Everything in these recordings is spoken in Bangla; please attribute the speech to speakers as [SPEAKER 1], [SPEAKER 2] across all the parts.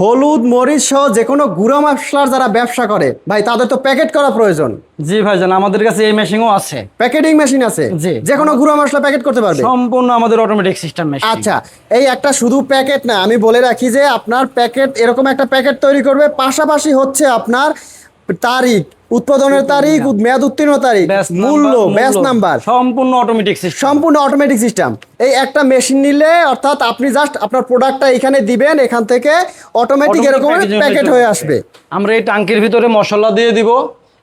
[SPEAKER 1] হলুদ মরিচ সহ যে কোনো গুঁড়া মশলার যারা ব্যবসা করে ভাই তাদের তো প্যাকেট করা প্রয়োজন।
[SPEAKER 2] জি ভাইজান, আমাদের কাছে এই মেশিনও আছে।
[SPEAKER 1] প্যাকেটিং মেশিন আছে,
[SPEAKER 2] জি।
[SPEAKER 1] যে কোনো গুঁড়া মশলা প্যাকেট করতে পারবে
[SPEAKER 2] সম্পূর্ণ আমাদের অটোমেটিক সিস্টেম মেশিন।
[SPEAKER 1] আচ্ছা, এই একটা শুধু প্যাকেট না, আমি বলে রাখি যে আপনার প্যাকেট এরকম একটা প্যাকেট তৈরি করবে, পাশাপাশি হচ্ছে আপনার তারিখ, উৎপাদনের তারিখ, মেয়াদ উত্তীর্ণ তারিখ, মূল্য, ব্যাচ নাম্বার,
[SPEAKER 2] সম্পূর্ণ অটোমেটিক সিস্টেম।
[SPEAKER 1] সম্পূর্ণ অটোমেটিক সিস্টেম। এই একটা মেশিন নিলে অর্থাৎ আপনি জাস্ট আপনার প্রোডাক্টটা এখানে দিবেন, এখান থেকে অটোমেটিক এরকম প্যাকেট হয়ে আসবে।
[SPEAKER 2] আমরা এই ট্যাঙ্কির ভিতরে মশলা দিয়ে দিব,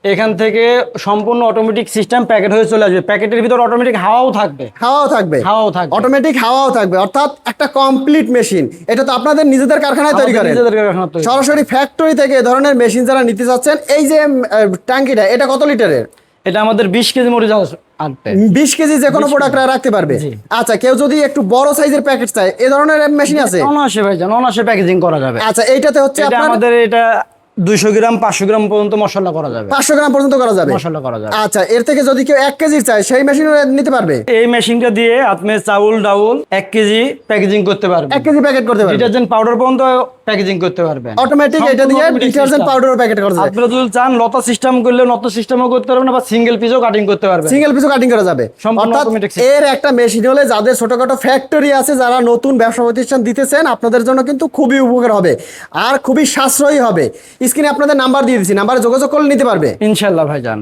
[SPEAKER 2] এখান থেকে সম্পূর্ণ অটোমেটিক সিস্টেম প্যাকেট হয়ে চলে আসবে। প্যাকেটের ভিতরে অটোমেটিক হাওয়াও থাকবে, অটোমেটিক হাওয়াও থাকবে, অর্থাৎ একটা কমপ্লিট মেশিন। এটা তো আপনাদের নিজেদের কারখানায় তৈরি করেন, সরাসরি ফ্যাক্টরি থেকে এ ধরনের মেশিন যারা নিতে চাচ্ছেন। এই যে ট্যাঙ্কিটা, এটা কত লিটারের? এটা আমাদের 20 কেজি মরিচ আনতে,
[SPEAKER 1] 20 কেজি যে কোনো প্রোডাক্ট রাখতে পারবে। আচ্ছা, কেউ যদি একটু বড় সাইজের প্যাকেট চায়, এই ধরনের মেশিন আছে?
[SPEAKER 2] অনায়াসে ভাইজান, অনায়াসে প্যাকেজিং করা যাবে।
[SPEAKER 1] আচ্ছা, এইটাতে হচ্ছে
[SPEAKER 2] আমাদের এটা 200 গ্রাম 500 গ্রাম পর্যন্ত মশলা করা যাবে।
[SPEAKER 1] 500 গ্রাম পর্যন্ত করা যাবে
[SPEAKER 2] মশলা করা যাবে।
[SPEAKER 1] আচ্ছা, এর থেকে যদি কেউ 1 কেজি চায়, সেই মেশিনও নিতে পারবে?
[SPEAKER 2] এই মেশিনটা দিয়ে আপনি চাউল ডাউল 1 কেজি প্যাকেজিং করতে পারবেন,
[SPEAKER 1] 1 কেজি প্যাকেট করতে পারবেন,
[SPEAKER 2] ডিটারজেন্ট পাউডার পর্যন্ত প্যাকেজিং করতে পারবেন
[SPEAKER 1] অটোমেটিক। এটা দিয়ে ডিটারজেন্ট পাউডারও প্যাকেট করা যাবে।
[SPEAKER 2] আপনারা যদি চান লতা সিস্টেম করলে লতা সিস্টেমও করতে পারবেন, বা সিঙ্গেল পিসও কাটিং করতে পারবেন।
[SPEAKER 1] সিঙ্গেল পিসও কাটিং করা যাবে। অর্থাৎ এর একটা মেশিন হলে যাদের ছোটখাটো ফ্যাক্টরি আছে, যারা নতুন ব্যবসা প্রতিষ্ঠান দিতেছেন, আপনাদের জন্য কিন্তু খুবই উপকার হবে আর খুবই সাশ্রয়ী হবে। স্ক্রিনে আপনাদের নাম্বার দিয়ে দিচ্ছি, নাম্বারে যোগাযোগ করলে নিতে পারবে
[SPEAKER 2] ইনশাআল্লাহ ভাইজান।